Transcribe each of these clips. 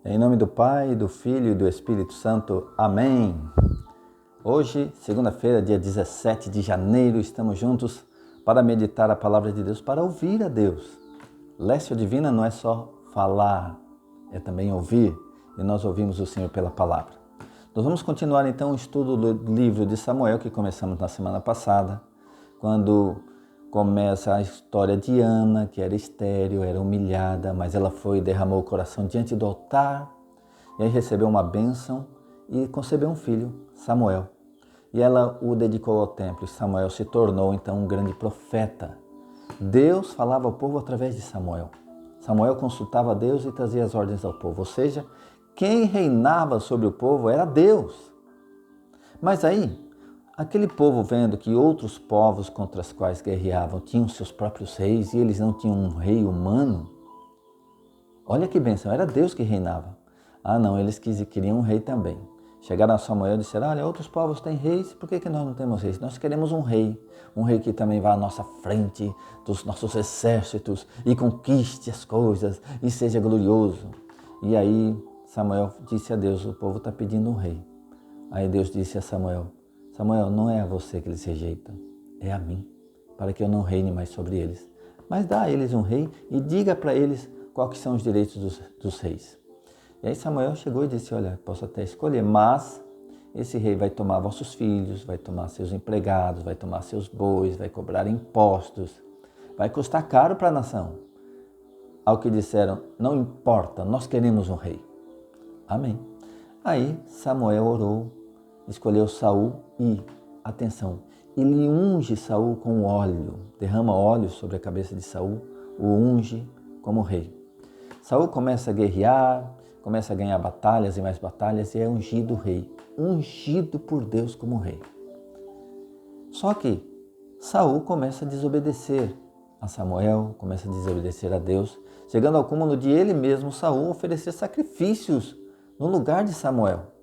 Em nome do Pai, do Filho e do Espírito Santo. Amém. Hoje, segunda-feira, dia 17 de janeiro, estamos juntos para meditar a palavra de Deus, para ouvir a Deus. Lécio Divina não é só falar, é também ouvir, e nós ouvimos o Senhor pela palavra. Nós vamos continuar então o estudo do livro de Samuel, que começamos na semana passada, quando começa a história de Ana, que era estéril, era humilhada, mas ela foi e derramou o coração diante do altar, e aí recebeu uma bênção e concebeu um filho, Samuel. E ela o dedicou ao templo, e Samuel se tornou então um grande profeta. Deus falava ao povo através de Samuel. Samuel consultava a Deus e trazia as ordens ao povo, ou seja, quem reinava sobre o povo era Deus. Mas aí, aquele povo, vendo que outros povos contra os quais guerreavam tinham seus próprios reis e eles não tinham um rei humano, olha que bênção, era Deus que reinava. Ah não, eles queriam um rei também. Chegaram a Samuel e disseram, olha, outros povos têm reis, por que nós não temos reis? Nós queremos um rei que também vá à nossa frente dos nossos exércitos e conquiste as coisas e seja glorioso. E aí Samuel disse a Deus, o povo está pedindo um rei. Aí Deus disse a Samuel, Samuel, não é a você que eles rejeitam, é a mim, para que eu não reine mais sobre eles. Mas dá a eles um rei e diga para eles quais são os direitos dos reis. E aí Samuel chegou e disse, olha, posso até escolher, mas esse rei vai tomar vossos filhos, vai tomar seus empregados, vai tomar seus bois, vai cobrar impostos, vai custar caro para a nação. Ao que disseram, não importa, nós queremos um rei. Amém. Aí Samuel orou, escolheu Saul e, atenção, ele unge Saul com óleo, derrama óleo sobre a cabeça de Saul, o unge como rei. Saul começa a guerrear, começa a ganhar batalhas e mais batalhas e é ungido rei, ungido por Deus como rei. Só que Saul começa a desobedecer a Samuel, começa a desobedecer a Deus, chegando ao cúmulo de ele mesmo, Saul, oferecer sacrifícios no lugar de Samuel.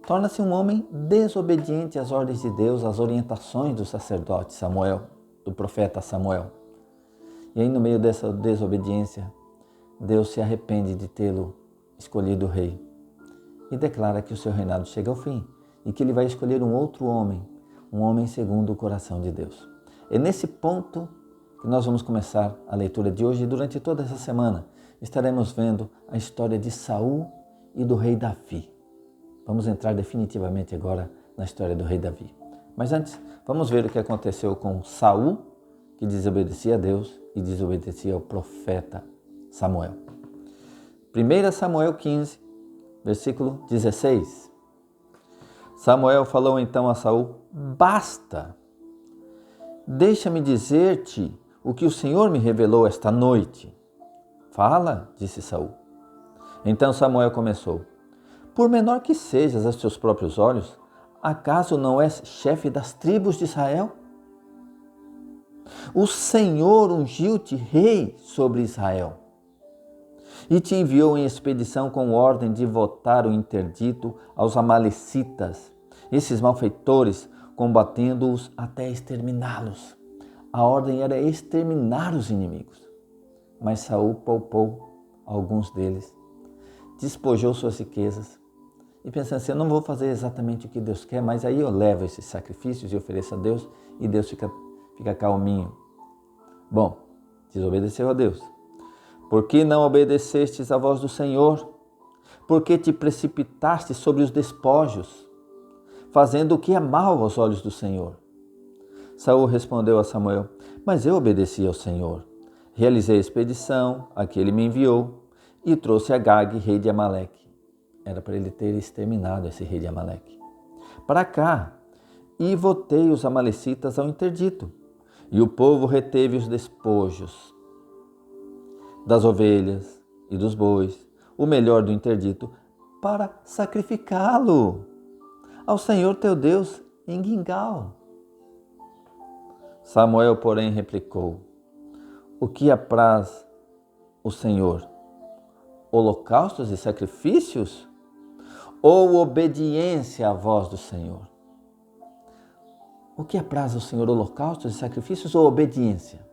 Torna-se um homem desobediente às ordens de Deus, às orientações do sacerdote Samuel, do profeta Samuel. E aí no meio dessa desobediência, Deus se arrepende de tê-lo escolhido rei e declara que o seu reinado chega ao fim e que ele vai escolher um outro homem, um homem segundo o coração de Deus. É nesse ponto que nós vamos começar a leitura de hoje e durante toda essa semana estaremos vendo a história de Saul e do rei Davi. Vamos entrar definitivamente agora na história do rei Davi. Mas antes, vamos ver o que aconteceu com Saul, que desobedecia a Deus e desobedecia ao profeta Samuel. 1 Samuel 15, versículo 16. Samuel falou então a Saul, basta, deixa-me dizer-te o que o Senhor me revelou esta noite. Fala, disse Saul. Então Samuel começou, por menor que sejas aos teus próprios olhos, acaso não és chefe das tribos de Israel? O Senhor ungiu-te rei sobre Israel e te enviou em expedição com ordem de votar o interdito aos amalecitas, esses malfeitores, combatendo-os até exterminá-los. A ordem era exterminar os inimigos. Mas Saul poupou alguns deles, despojou suas riquezas e pensando assim, eu não vou fazer exatamente o que Deus quer, mas aí eu levo esses sacrifícios e ofereço a Deus e Deus fica calminho. Bom, desobedeceu a Deus. Por que não obedecestes à voz do Senhor? Por que te precipitaste sobre os despojos, fazendo o que é mal aos olhos do Senhor? Saul respondeu a Samuel, mas eu obedeci ao Senhor. Realizei a expedição a que ele me enviou e trouxe Agag, rei de Amaleque. Era para ele ter exterminado esse rei de Amaleque. Para cá, e votei os amalecitas ao interdito. E o povo reteve os despojos das ovelhas e dos bois, o melhor do interdito, para sacrificá-lo ao Senhor teu Deus em Gilgal. Samuel, porém, replicou, o que apraz o Senhor? Holocaustos e sacrifícios? Ou obediência à voz do Senhor? O que apraz ao Senhor, holocaustos e sacrifícios ou obediência?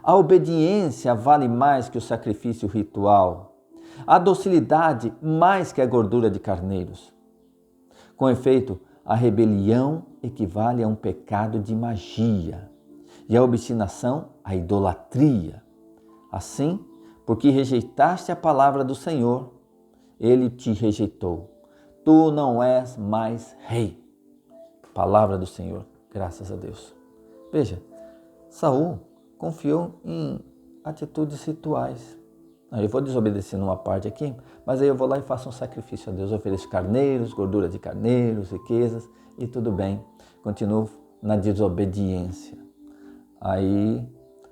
A obediência vale mais que o sacrifício ritual. A docilidade mais que a gordura de carneiros. Com efeito, a rebelião equivale a um pecado de magia e a obstinação à idolatria. Assim, porque rejeitaste a palavra do Senhor, ele te rejeitou. Tu não és mais rei. Palavra do Senhor, graças a Deus. Veja, Saul confiou em atitudes rituais. Eu vou desobedecer numa parte aqui, mas aí eu vou lá e faço um sacrifício a Deus. Eu ofereço carneiros, gordura de carneiros, riquezas e tudo bem. Continuo na desobediência. Aí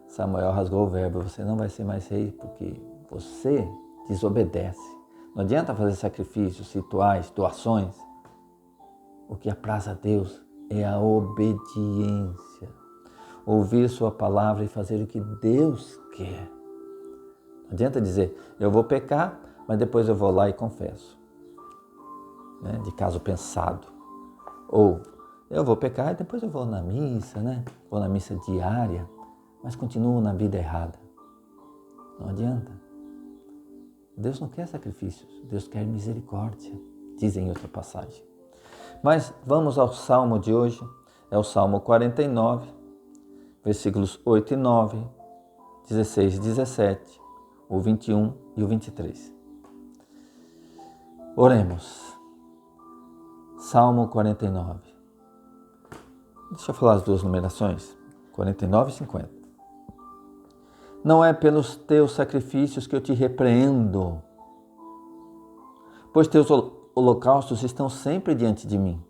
Samuel rasgou o verbo: você não vai ser mais rei porque você desobedece. Não adianta fazer sacrifícios, rituais, doações. O que apraz a Deus é a obediência. Ouvir sua palavra e fazer o que Deus quer. Não adianta dizer, eu vou pecar, mas depois eu vou lá e confesso. De caso pensado. Ou, eu vou pecar e depois eu vou na missa, Vou na missa diária, mas continuo na vida errada. Não adianta. Deus não quer sacrifícios, Deus quer misericórdia, diz em outra passagem. Mas vamos ao Salmo de hoje, é o Salmo 49, versículos 8 e 9, 16 e 17, o 21 e o 23. Oremos. Salmo 49. Deixa eu falar as duas numerações, 49 e 50. Não é pelos teus sacrifícios que eu te repreendo, pois teus holocaustos estão sempre diante de mim.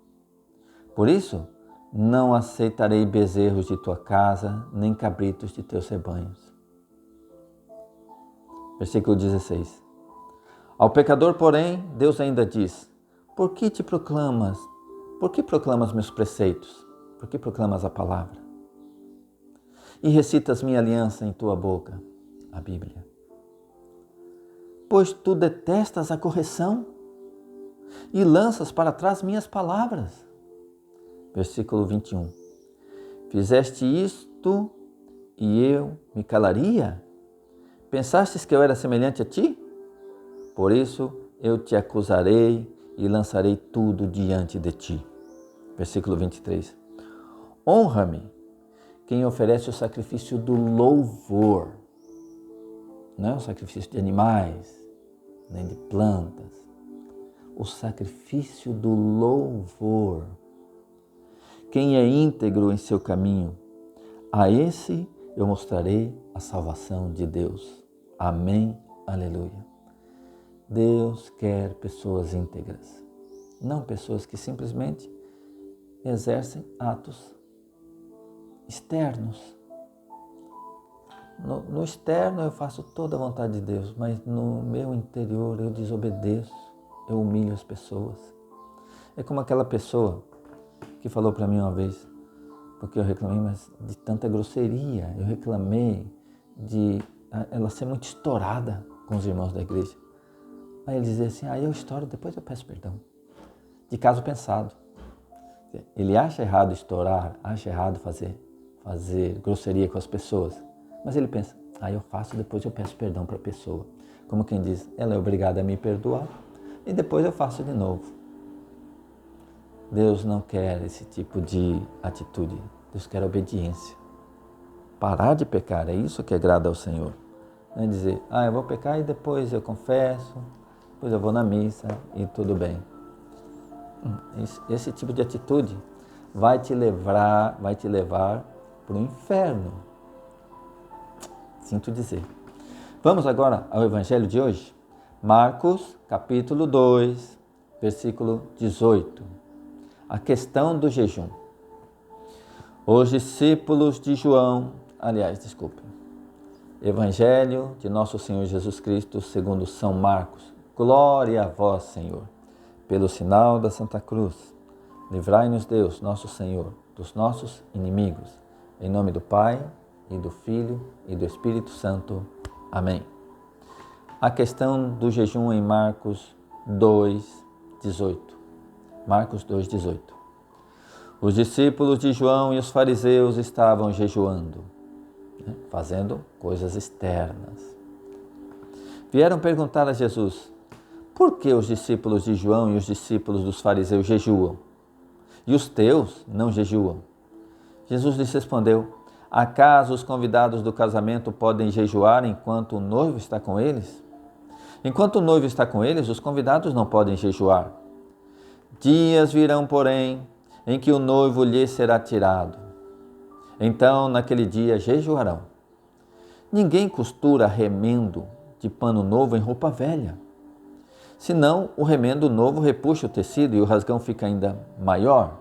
Por isso, não aceitarei bezerros de tua casa, nem cabritos de teus rebanhos. Versículo 16. Ao pecador, porém, Deus ainda diz: Por que proclamas meus preceitos? Por que proclamas a palavra? E recitas minha aliança em tua boca, a Bíblia. Pois tu detestas a correção e lanças para trás minhas palavras. Versículo 21. Fizeste isto e eu me calaria? Pensastes que eu era semelhante a ti? Por isso eu te acusarei e lançarei tudo diante de ti. Versículo 23. Honra-me quem oferece o sacrifício do louvor. Não é o sacrifício de animais, nem de plantas. O sacrifício do louvor. Quem é íntegro em seu caminho, a esse eu mostrarei a salvação de Deus. Amém, aleluia. Deus quer pessoas íntegras, não pessoas que simplesmente exercem atos externos. No externo eu faço toda a vontade de Deus, mas no meu interior eu desobedeço, eu humilho as pessoas. É como aquela pessoa que falou para mim uma vez, porque eu reclamei, mas de tanta grosseria, eu reclamei de ela ser muito estourada com os irmãos da igreja. Aí ele dizia assim, eu estouro, depois eu peço perdão. De caso pensado. Ele acha errado estourar, acha errado fazer grosseria com as pessoas. Mas ele pensa, eu faço, depois eu peço perdão para a pessoa. Como quem diz, ela é obrigada a me perdoar e depois eu faço de novo. Deus não quer esse tipo de atitude. Deus quer obediência. Parar de pecar, é isso que agrada ao Senhor. Não é dizer, eu vou pecar e depois eu confesso, depois eu vou na missa e tudo bem. Esse tipo de atitude vai te levar para o inferno. Sinto dizer. Vamos agora ao Evangelho de hoje? Marcos, capítulo 2, versículo 18. A questão do jejum. Os discípulos de Evangelho de Nosso Senhor Jesus Cristo, segundo São Marcos. Glória a vós, Senhor. Pelo sinal da Santa Cruz, livrai-nos Deus, nosso Senhor, dos nossos inimigos. Em nome do Pai, e do Filho, e do Espírito Santo. Amém. A questão do jejum em Marcos 2:18. Marcos 2:18. Os discípulos de João e os fariseus estavam jejuando, fazendo coisas externas. vieram perguntar a Jesus: por que os discípulos de João e os discípulos dos fariseus jejuam, e os teus não jejuam? Jesus lhes respondeu: acaso os convidados do casamento podem jejuar enquanto o noivo está com eles? Enquanto o noivo está com eles, os convidados não podem jejuar. Dias virão, porém, em que o noivo lhes será tirado. Então, naquele dia, jejuarão. Ninguém costura remendo de pano novo em roupa velha. Senão, o remendo novo repuxa o tecido e o rasgão fica ainda maior.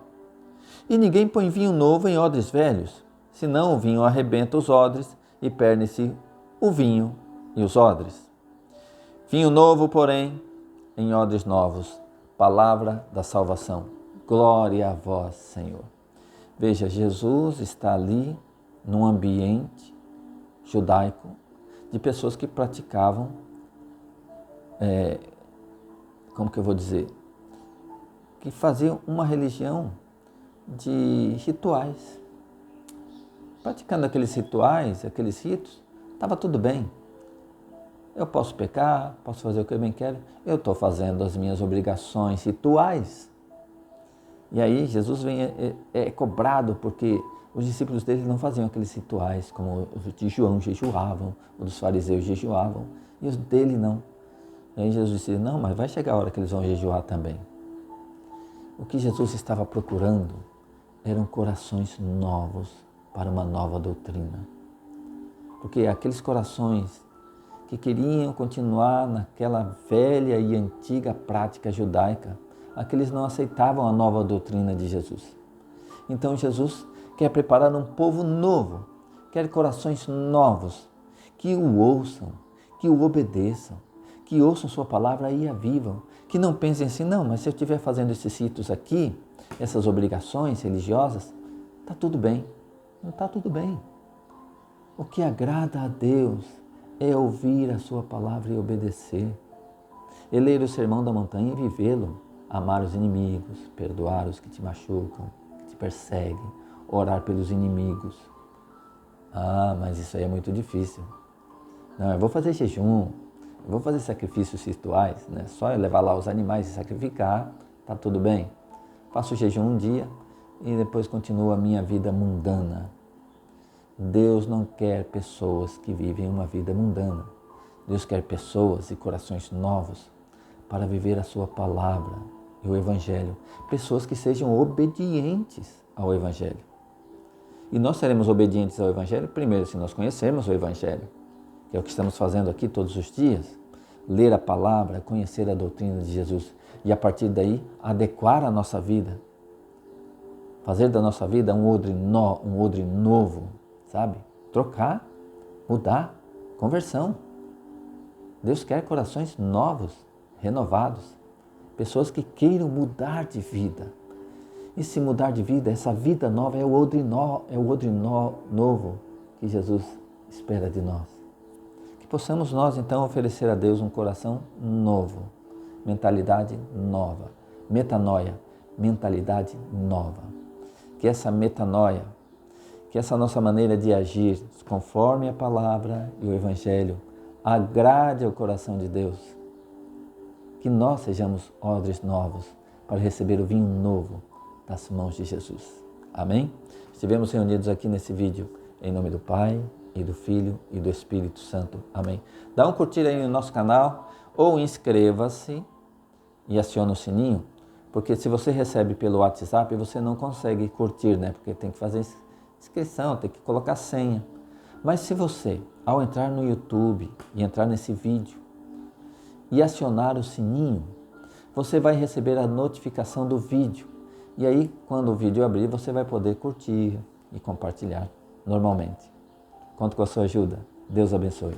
E ninguém põe vinho novo em odres velhos, senão o vinho arrebenta os odres e perde-se o vinho e os odres. Vinho novo, porém, em odres novos. Palavra da salvação. Glória a vós, Senhor. Veja, Jesus está ali num ambiente judaico de pessoas que praticavam, como que eu vou dizer? Que faziam uma religião de rituais. Praticando aqueles rituais, aqueles ritos, estava tudo bem. Eu posso pecar, posso fazer o que eu bem quero, eu estou fazendo as minhas obrigações rituais. E aí Jesus é cobrado porque os discípulos dele não faziam aqueles rituais, como os de João jejuavam, os dos fariseus jejuavam, e os dele não. E aí Jesus disse: não, mas vai chegar a hora que eles vão jejuar também. O que Jesus estava procurando eram corações novos para uma nova doutrina. Porque aqueles corações que queriam continuar naquela velha e antiga prática judaica, aqueles não aceitavam a nova doutrina de Jesus. Então Jesus quer preparar um povo novo, quer corações novos, que o ouçam, que o obedeçam, que ouçam sua palavra e a vivam, que não pensem assim: não, mas se eu estiver fazendo esses ritos aqui, essas obrigações religiosas, está tudo bem. Não está tudo bem. O que agrada a Deus é ouvir a sua palavra e obedecer. É ler o Sermão da Montanha e vivê-lo. Amar os inimigos, perdoar os que te machucam, que te perseguem, orar pelos inimigos. Ah, mas isso aí é muito difícil. Não, eu vou fazer jejum, eu vou fazer sacrifícios rituais, né? Só eu levar lá os animais e sacrificar, tá tudo bem. Faço jejum um dia e depois continuo a minha vida mundana. Deus não quer pessoas que vivem uma vida mundana. Deus quer pessoas e corações novos para viver a sua palavra e o Evangelho. Pessoas que sejam obedientes ao Evangelho. E nós seremos obedientes ao Evangelho, primeiro, se nós conhecermos o Evangelho, que é o que estamos fazendo aqui todos os dias. Ler a palavra, conhecer a doutrina de Jesus e a partir daí adequar a nossa vida. Fazer da nossa vida um odre novo, sabe? Trocar, mudar, conversão. Deus quer corações novos, renovados. Pessoas que queiram mudar de vida. E se mudar de vida, essa vida nova é o odre novo que Jesus espera de nós. Que possamos nós então oferecer a Deus um coração novo, mentalidade nova, metanoia, mentalidade nova. Que essa metanoia, que essa nossa maneira de agir conforme a palavra e o Evangelho agrade ao coração de Deus. Que nós sejamos odres novos para receber o vinho novo das mãos de Jesus. Amém? Estivemos reunidos aqui nesse vídeo em nome do Pai e do Filho e do Espírito Santo. Amém. Dá um curtir aí no nosso canal ou inscreva-se e aciona o sininho, porque se você recebe pelo WhatsApp, você não consegue curtir, né? Porque tem que fazer inscrição, tem que colocar senha. Mas se você, ao entrar no YouTube e entrar nesse vídeo e acionar o sininho, você vai receber a notificação do vídeo. E aí, quando o vídeo abrir, você vai poder curtir e compartilhar normalmente. Conto com a sua ajuda. Deus abençoe.